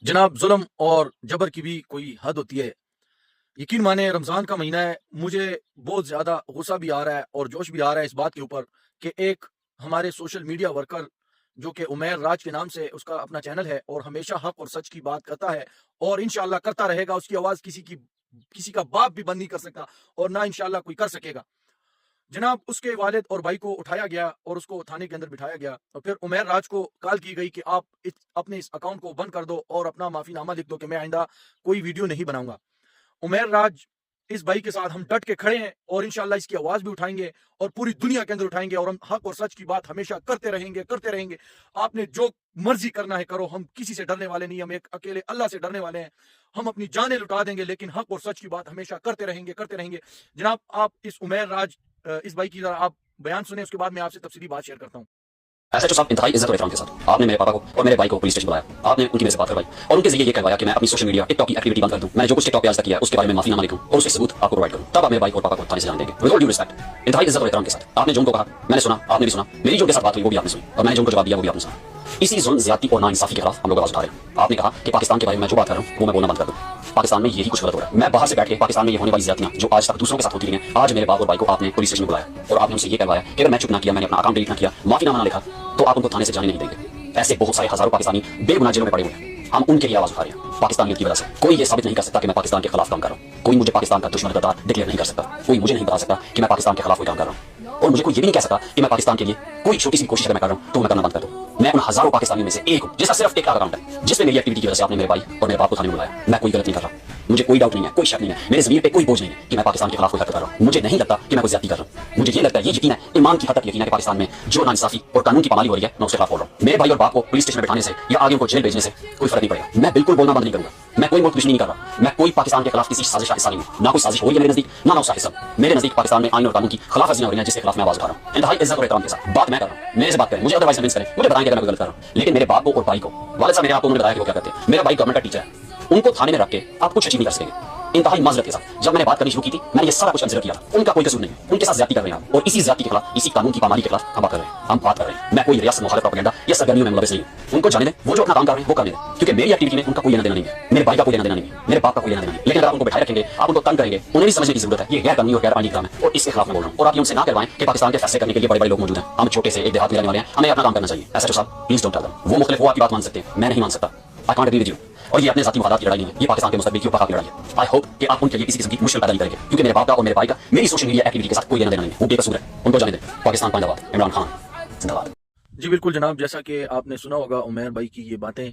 जनाब, जुल्म और जबर की भी कोई हद होती है। यकीन माने, रमज़ान का महीना है, मुझे बहुत ज़्यादा गुस्सा भी आ रहा है और जोश भी आ रहा है इस बात के ऊपर कि एक हमारे सोशल मीडिया वर्कर जो कि उमैर राज के नाम से उसका अपना चैनल है और हमेशा हक और सच की बात करता है और इंशाअल्लाह करता रहेगा। उसकी आवाज़ किसी का बाप भी बंद नहीं कर सकता और ना इंशाअल्लाह कोई कर सकेगा। जनाब, उसके वालिद और भाई को उठाया गया और उसको थाने के अंदर बिठाया गया और फिर उमैर राज को कॉल की गई कि आप अपने इस अकाउंट को बंद कर दो और अपना माफीनामा लिख दो कि मैं आइंदा कोई वीडियो नहीं बनाऊंगा। उमैर राज, इस भाई के साथ हम डट के खड़े हैं और इंशाल्लाह इसकी आवाज भी उठाएंगे और पूरी दुनिया के अंदर उठाएंगे और हम हक और सच की बात हमेशा करते रहेंगे। आपने जो मर्जी करना है करो, हम किसी से डरने वाले नहीं, हम एक अकेले अल्लाह से डरने वाले हैं। हम अपनी जानें लुटा देंगे लेकिन हक और सच की बात हमेशा करते रहेंगे। जनाब, आप इस उमैर राज इस भाई की जरा आप बयान सुने, उसके बाद मैं आपसे तफसीली बात शेयर करता हूँ। एसएचओ साहब इंतहाई इज्जत और एहतराम के साथ आपने मेरे पापा को और मेरे भाई को पुलिस स्टेशन बुलाया। आपने उनकी मेरे से बात करवाई और उनके जरिए ये कहवाया कि मैं अपनी सोशल मीडिया टिकटॉक की एक्टिविटी बंद कर दूं। मैंने जो कुछ टिकटॉक पे आज तक किया उसके बारे में माफीनामा लिखूं और उसके सबूत आपको प्रोवाइड करूं, तब आप मेरे भाई और पापा को थाने से जाने देंगे। विद ऑल ड्यू रिस्पेक्ट, इंतहाई इज्जत और एहतराम के साथ आपने जो उनको कहा मैंने सुना, आपने भी सुना। मेरी जो उनके साथ बात हुई वो भी आपने सुनी और मैंने जो उनको जवाब दिया वो भी आपने सुना। इसी जुल्म, ज्यादती और नाइंसाफी के खिलाफ हम लोग आवाज उठा रहे हैं। आपने कहा कि पाकिस्तान के बारे में मैं जो बात कर रहा हूँ वो मैं बोलना बंद कर दूं। पाकिस्तान में यही कुछ गलत हो रहा है। मैं बाहर से बैठ के पाकिस्तान में ये होने वाली ज्यादतियां जो आज तक दूसरों के साथ होती रही हैं, आज मेरे बाप और भाई को आपने पुलिस स्टेशन में बुलाया और आपने उनसे ये कहवाया कि अगर मैं चुप ना किया, मैंने अपना अकाउंट डिलीट ना किया, माफीनामा ना लिखा, तो आप उनको थाने से जाने नहीं देंगे। ऐसे बहुत सारे हजारों पाकिस्तानी बेगुनाह जेलों में पड़े हुए हैं। हम उनके लिए आवाज उठा रहे हैं। पाकिस्तानियत की वजह से कोई ये साबित नहीं कर सकता कि मैं पाकिस्तान के खिलाफ काम कर रहा हूँ। कोई मुझे पाकिस्तान का दुश्मन गद्दार डिक्लेयर नहीं कर सकता। कोई मुझे नहीं बता सकता कि मैं पाकिस्तान के खिलाफ कोई काम कर रहा हूँ और मुझे कोई ये भी नहीं कह सकता कि मैं पाकिस्तान के लिए कोई छोटी सी कोशिश अगर मैं कर रहा हूँ तो मैं करना बंद कर दूँ। मैं उन हजारों पाकिस्तानियों में से एक हूँ जिसका सिर्फ एक अकाउंट है, जिसमें मेरी एक्टिविटी की वजह से आपने मेरे भाई और मेरे बाप को थाने में बुलाया। मैं कोई गलत नहीं कर रहा, मुझे कोई डाउट नहीं है, कोई शक नहीं है, मेरे ज़मीर पे कोई बोझ नहीं है कि मैं पाकिस्तान के खिलाफ कोई हरकत कर रहा हूँ। मुझे नहीं लगता कि मैं कोई ज्यादती कर रहा हूँ। मुझे ये लगता है, ये यकीन है, ईमान की हद तक यकीन है कि पाकिस्तान में जो नाइंसाफी और कानून की पामाली हो रही है मैं उसके खिलाफ बोल रहा हूँ। मेरे भाई और बाप को पुलिस स्टेशन में बैठाने से या आगे उनको जेल भेजने से कोई फर्क नहीं पड़ेगा। मैं बिल्कुल बोलना बंद नहीं करूंगा। मैं कोई मुल्क दुश्मनी नहीं कर रहा। मैं कोई पाकिस्तान के खिलाफ किसी साजिश का हिस्सा नहीं हूँ। ना कोई साजिश हो रही है मेरे नजदीक, ना उसका हिस्सा। मेरे नजदीक पाकिस्तान में आईन और कानून की खिलाफवर्जियां हो रही हैं जिसके खिलाफ मैं आवाज उठा रहा हूँ। इंतहाई इज्जत और एहतराम के साथ बात मैं कर रहा हूँ। मेरे से बात करें, मुझे अदरवाइज कन्विंस करें, मुझे बताएं कि मैं कोई गलत कर रहा हूँ, लेकिन मेरे बाप को और भाई को, वालिद साहब मेरे आपको उन्होंने बताया कि वो क्या करते हैं। मेरा भाई गवर्नमेंट का टीचर है, उनको थाने में रख के आप कुछ अचीव नहीं कर सकेंगे। इंतहाई माजरत के साथ जब मैंने बात करनी शुरू की थी, मैंने ये सारा कुछ कंसीडर किया था। उनका कोई कसूर नहीं है, उनके साथ ज्यादती कर रहे हैं आप और इसी ज्यादती के खिलाफ, इसी कानून की पामाली के खिलाफ हम बात कर रहे हैं, हम बात कर रहे हैं। मैं कोई रियासत मुखालिफ प्रोपेगेंडा या सरगर्मियों में मुलविस नहीं हूं। उनको जाने दें, वो जो अपना काम कर रहे हैं वो करने दें, क्योंकि मेरी एक्टिविटी में उनका कोई लेना देना नहीं है, मेरे भाई का कोई लेना देना नहीं है, मेरे बाप का कोई लेना देना नहीं है। लेकिन अगर आप उनको बैठाए रखेंगे, आप उनको तंग करेंगे, उन्हें भी समझने की जरूरत है ये गैर कानूनी और गैर आईनी काम है और इसके खिलाफ मैं बोल रहा हूँ। और आप ये उनसे ना करवाएं कि पाकिस्तान के फैसले करने के लिए बड़े बड़े लोग मौजूद हैं। हम छोटे से एक देहात में रहने वाले हैं, हमें अपना काम करना चाहिए। एसएचओ साहब प्लीज डोंट टेल देम। वो मुख्तलिफ, वो आपकी बात मान सकते हैं, मैं नहीं मान सकता। I can't agree with you. और ये अपने ज़ाती मफादात की लड़ाई नहीं है, ये पाकिस्तान के मुस्तकबिल की वफा की लड़ाई है। आई होप कि आप उनके लिए किसी किस्म की मुश्किल पैदा नहीं करेंगे, क्योंकि मेरे बाप का और मेरे भाई का मेरी सोशल मीडिया एक्टिविटी के साथ कोई लेना देना नहीं है। वो बेकसूर है, उनको जाने दें। पाकिस्तान जिंदाबाद, इमरान खान जिंदाबाद। जी बिल्कुल जनाब, जैसा कि आपने सुना होगा उमैर भाई की ये बातें,